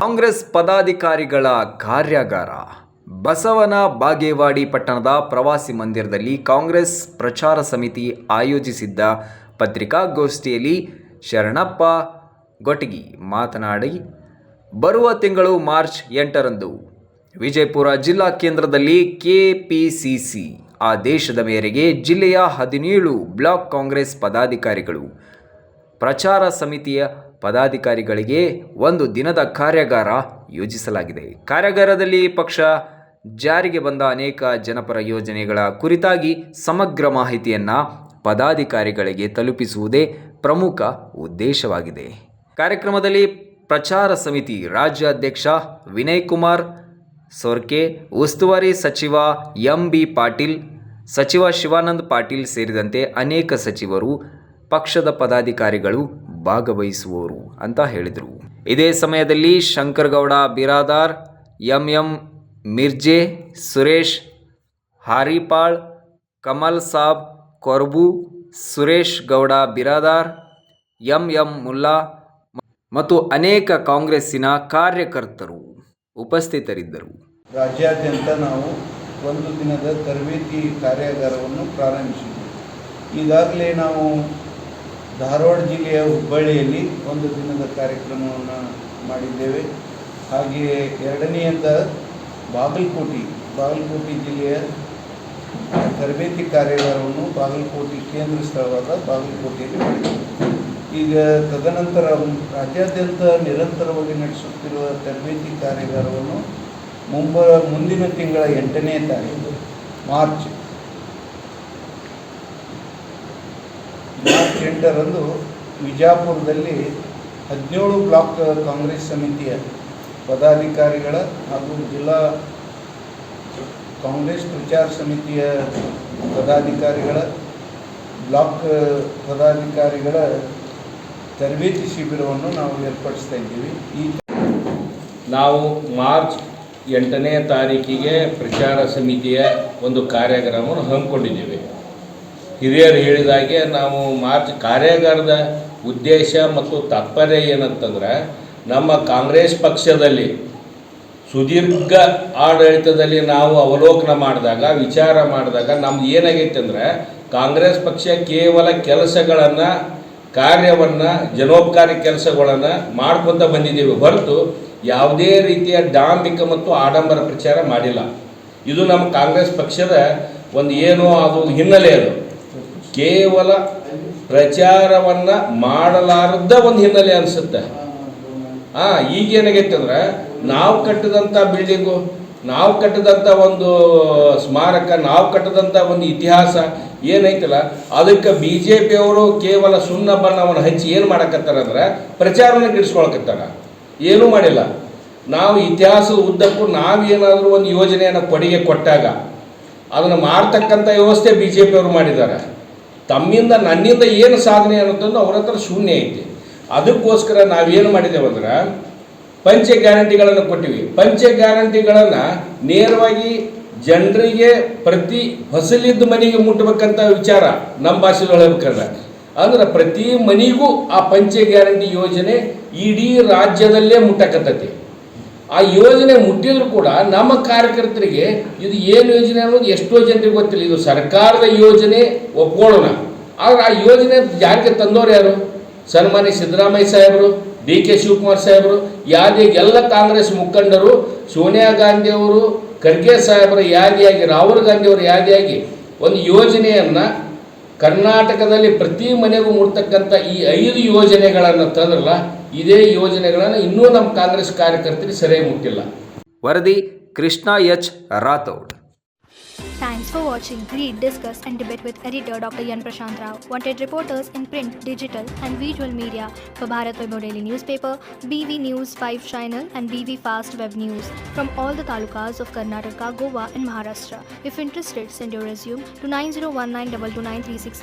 ಕಾಂಗ್ರೆಸ್ ಪದಾಧಿಕಾರಿಗಳ ಕಾರ್ಯಾಗಾರ. ಬಸವನ ಬಾಗೇವಾಡಿ ಪಟ್ಟಣದ ಪ್ರವಾಸಿ ಮಂದಿರದಲ್ಲಿ ಕಾಂಗ್ರೆಸ್ ಪ್ರಚಾರ ಸಮಿತಿ ಆಯೋಜಿಸಿದ್ದ ಪತ್ರಿಕಾಗೋಷ್ಠಿಯಲ್ಲಿ ಶರಣಪ್ಪ ಗೊಟಗಿ ಮಾತನಾಡಿ, ಬರುವ ತಿಂಗಳು ಮಾರ್ಚ್ 8ರಂದು ವಿಜಯಪುರ ಜಿಲ್ಲಾ ಕೇಂದ್ರದಲ್ಲಿ ಕೆಪಿಸಿಸಿ ಆದೇಶದ ಮೇರೆಗೆ ಜಿಲ್ಲೆಯ 17 ಬ್ಲಾಕ್ ಕಾಂಗ್ರೆಸ್ ಪದಾಧಿಕಾರಿಗಳು, ಪ್ರಚಾರ ಸಮಿತಿಯ ಪದಾಧಿಕಾರಿಗಳಿಗೆ ಒಂದು ದಿನದ ಕಾರ್ಯಾಗಾರ ಯೋಜಿಸಲಾಗಿದೆ. ಕಾರ್ಯಾಗಾರದಲ್ಲಿ ಪಕ್ಷ ಜಾರಿಗೆ ಬಂದ ಅನೇಕ ಜನಪರ ಯೋಜನೆಗಳ ಕುರಿತಾಗಿ ಸಮಗ್ರ ಮಾಹಿತಿಯನ್ನು ಪದಾಧಿಕಾರಿಗಳಿಗೆ ತಲುಪಿಸುವುದೇ ಪ್ರಮುಖ ಉದ್ದೇಶವಾಗಿದೆ. ಕಾರ್ಯಕ್ರಮದಲ್ಲಿ ಪ್ರಚಾರ ಸಮಿತಿ ರಾಜ್ಯ ಅಧ್ಯಕ್ಷ ವಿನಯ್ ಕುಮಾರ್ ಸೊರ್ಕೆ, ಉಸ್ತುವಾರಿ ಸಚಿವ ಎಂ.ಬಿ. ಪಾಟೀಲ್, ಸಚಿವ ಶಿವಾನಂದ ಪಾಟೀಲ್ ಸೇರಿದಂತೆ ಅನೇಕ ಸಚಿವರು, ಪಕ್ಷದ ಪದಾಧಿಕಾರಿಗಳು ಭಾಗವಹಿಸುವರು ಅಂತ ಹೇಳಿದರು. ಇದೇ ಸಮಯದಲ್ಲಿ ಶಂಕರಗೌಡ ಬಿರಾದಾರ್, ಎಂ ಮಿರ್ಜೆ, ಸುರೇಶ್ ಹಾರಿಪಾಳ್, ಕಮಲ್ ಸಾಬ್ ಕೊರ್ಬು, ಸುರೇಶ್ ಗೌಡ ಬಿರಾದಾರ್, ಎಂ ಮುಲ್ಲಾ ಮತ್ತು ಅನೇಕ ಕಾಂಗ್ರೆಸ್ಸಿನ ಕಾರ್ಯಕರ್ತರು ಉಪಸ್ಥಿತರಿದ್ದರು. ರಾಜ್ಯಾದ್ಯಂತ ನಾವು ಒಂದು ದಿನದ ತರಬೇತಿ ಕಾರ್ಯಾಗಾರವನ್ನು ಪ್ರಾರಂಭಿಸಿದ್ದೇವೆ. ಈಗಾಗಲೇ ನಾವು ಧಾರವಾಡ ಜಿಲ್ಲೆಯ ಹುಬ್ಬಳ್ಳಿಯಲ್ಲಿ ಒಂದು ದಿನದ ಕಾರ್ಯಕ್ರಮವನ್ನು ಮಾಡಿದ್ದೇವೆ. ಹಾಗೆಯೇ ಎರಡನೆಯದ ಬಾಗಲಕೋಟೆ ಜಿಲ್ಲೆಯ ತರಬೇತಿ ಕಾರ್ಯಾಗಾರವನ್ನು ಬಾಗಲಕೋಟೆ ಕೇಂದ್ರ ಸ್ಥಳವಾದ ಬಾಗಲಕೋಟೆಯಲ್ಲಿ ಮಾಡಿದ್ದೇವೆ. ಈಗ ತದನಂತರ ರಾಜ್ಯಾದ್ಯಂತ ನಿರಂತರವಾಗಿ ನಡೆಸುತ್ತಿರುವ ತರಬೇತಿ ಕಾರ್ಯಾಗಾರವನ್ನು ಮುಂದಿನ ತಿಂಗಳ 8ನೇ ತಾರೀಕು ಮಾರ್ಚ್ 8ರಂದು ವಿಜಯಪುರದಲ್ಲಿ 17 ಬ್ಲಾಕ್ ಕಾಂಗ್ರೆಸ್ ಸಮಿತಿಯ ಪದಾಧಿಕಾರಿಗಳ ಹಾಗೂ ಜಿಲ್ಲಾ ಕಾಂಗ್ರೆಸ್ ಪ್ರಚಾರ ಸಮಿತಿಯ ಪದಾಧಿಕಾರಿಗಳ, ಬ್ಲಾಕ್ ಪದಾಧಿಕಾರಿಗಳ ತರಬೇತಿ ಶಿಬಿರವನ್ನು ನಾವು ಏರ್ಪಡಿಸ್ತಾ ಇದ್ದೀವಿ. ನಾವು ಮಾರ್ಚ್ 8ನೇ ತಾರೀಕಿಗೆ ಪ್ರಚಾರ ಸಮಿತಿಯ ಒಂದು ಕಾರ್ಯಾಗಾರವನ್ನು ಹಮ್ಮಿಕೊಂಡಿದ್ದೇವೆ. ಹಿರಿಯರು ಹೇಳಿದಾಗೆ ನಾವು ಮಾರ್ಚ್ ಕಾರ್ಯಾಗಾರದ ಉದ್ದೇಶ ಮತ್ತು ತಾತ್ಪರ್ಯ ಏನಂತಂದ್ರೆ, ನಮ್ಮ ಕಾಂಗ್ರೆಸ್ ಪಕ್ಷದಲ್ಲಿ ಸುದೀರ್ಘ ಆಡಳಿತದಲ್ಲಿ ನಾವು ಅವಲೋಕನ ಮಾಡಿದಾಗ, ವಿಚಾರ ಮಾಡಿದಾಗ ನಮ್ದು ಏನಾಗೈತೆ ಅಂದರೆ, ಕಾಂಗ್ರೆಸ್ ಪಕ್ಷ ಕೇವಲ ಕೆಲಸಗಳನ್ನು, ಕಾರ್ಯವನ್ನು, ಜನೋಪಕಾರಿ ಕೆಲಸಗಳನ್ನು ಮಾಡ್ಕೊತ ಬಂದಿದ್ದೇವೆ ಹೊರತು ಯಾವುದೇ ರೀತಿಯ ಡಾಂಬಿಕ ಮತ್ತು ಆಡಂಬರ ಪ್ರಚಾರ ಮಾಡಿಲ್ಲ. ಇದು ನಮ್ಮ ಕಾಂಗ್ರೆಸ್ ಪಕ್ಷದ ಒಂದು ಏನೋ ಅದು ಹಿನ್ನೆಲೆ. ಅದು ಕೇವಲ ಪ್ರಚಾರವನ್ನು ಮಾಡಲಾರದ ಒಂದು ಹಿನ್ನೆಲೆ ಅನಿಸುತ್ತೆ. ಈಗೇನಾಗೈತೆ ಅಂದ್ರೆ, ನಾವು ಕಟ್ಟಿದಂಥ ಬಿಲ್ಡಿಂಗು, ನಾವು ಕಟ್ಟಿದಂಥ ಒಂದು ಸ್ಮಾರಕ, ನಾವು ಕಟ್ಟಿದಂಥ ಒಂದು ಇತಿಹಾಸ ಏನೈತಲ್ಲ, ಅದಕ್ಕೆ BJP ಅವರು ಕೇವಲ ಸುಣ್ಣ ಬಣ್ಣವನ್ನು ಹಚ್ಚಿ ಏನು ಮಾಡಕತ್ತಾರಂದ್ರೆ ಪ್ರಚಾರವನ್ನು ಗಿಡಿಸ್ಕೊಳಕತ್ತಾರ, ಏನೂ ಮಾಡಿಲ್ಲ. ನಾವು ಇತಿಹಾಸದ ಉದ್ದಕ್ಕೂ ನಾವೇನಾದರೂ ಒಂದು ಯೋಜನೆಯನ್ನು ಕೊಡುಗೆ ಕೊಟ್ಟಾಗ ಅದನ್ನು ಮಾಡ್ತಕ್ಕಂಥ ವ್ಯವಸ್ಥೆ BJP ಅವರು ಮಾಡಿದ್ದಾರೆ. ತಮ್ಮಿಂದ ನನ್ನಿಂದ ಏನು ಸಾಧನೆ ಅನ್ನೋದನ್ನು ಅವ್ರ ಹತ್ರ ಶೂನ್ಯ ಐತಿ. ಅದಕ್ಕೋಸ್ಕರ ನಾವೇನು ಮಾಡಿದ್ದೇವೆ ಅಂದ್ರೆ, ಪಂಚ ಗ್ಯಾರಂಟಿಗಳನ್ನು ಕೊಟ್ಟಿವಿ. ಪಂಚ ಗ್ಯಾರಂಟಿಗಳನ್ನು ನೇರವಾಗಿ ಜನರಿಗೆ ಪ್ರತಿ ಹೊಸಲಿದ್ದ ಮನೆಗೆ ಮುಟ್ಟಬೇಕಂತ ವಿಚಾರ ನಮ್ಮ ಭಾಷೆಯಲ್ಲಿ ಹೇಳ್ಬೇಕಾದ್ರೆ, ಅಂದ್ರೆ ಪ್ರತಿ ಮನೆಗೂ ಆ ಪಂಚ ಗ್ಯಾರಂಟಿ ಯೋಜನೆ ಇಡೀ ರಾಜ್ಯದಲ್ಲೇ ಮುಟ್ಟಕತ್ತೈತಿ. ಆ ಯೋಜನೆ ಮುಟ್ಟಿದ್ರು ಕೂಡ ನಮ್ಮ ಕಾರ್ಯಕರ್ತರಿಗೆ ಇದು ಏನು ಯೋಜನೆ ಅನ್ನೋದು ಎಷ್ಟೋ ಜನರಿಗೆ ಗೊತ್ತಿಲ್ಲ. ಇದು ಸರ್ಕಾರದ ಯೋಜನೆ ಒಪ್ಕೊಳ್ಳೋಣ, ಆದರೆ ಆ ಯೋಜನೆ ಜಾರಿಗೆ ತಂದವರು ಯಾರು? ಸನ್ಮಾನ್ಯ ಸಿದ್ದರಾಮಯ್ಯ ಸಾಹೇಬರು, DK ಶಿವಕುಮಾರ್ ಸಾಹೇಬರು, ಎಲ್ಲ ಕಾಂಗ್ರೆಸ್ ಮುಖಂಡರು, ಸೋನಿಯಾ ಗಾಂಧಿ ಅವರು, ಖರ್ಗೆ ಸಾಹೇಬರ ಯಾದಿಯಾಗಿ, ರಾಹುಲ್ ಗಾಂಧಿ ಅವರ ಯಾದಿಯಾಗಿ ಒಂದು ಯೋಜನೆಯನ್ನು ಕರ್ನಾಟಕದಲ್ಲಿ ಪ್ರತಿ ಮನೆಗೂ ಮುಟ್ತಕ್ಕಂಥ ಈ 5 ಯೋಜನೆಗಳನ್ನು ತಂದ್ರಲ್ಲ, ಇದೇ ಯೋಜನೆಗಳನ್ನು ಇನ್ನೂ ನಮ್ಮ ಕಾಂಗ್ರೆಸ್ ಕಾರ್ಯಕರ್ತರಿಗೆ ಸರಿಯಾಗಿ ಮುಟ್ಟಿಲ್ಲ. ವರದಿ Krishna H Rathod. Thanks for watching Read, Discuss and Debate with editor Dr. Yan Prashant Rao. Wanted reporters in print, digital and visual media for Bharat Vaibhav Daily Newspaper, BV News 5 Channel and BV Fast Web News from all the talukas of Karnataka, Goa and Maharashtra. If interested, send your resume to 9019229369.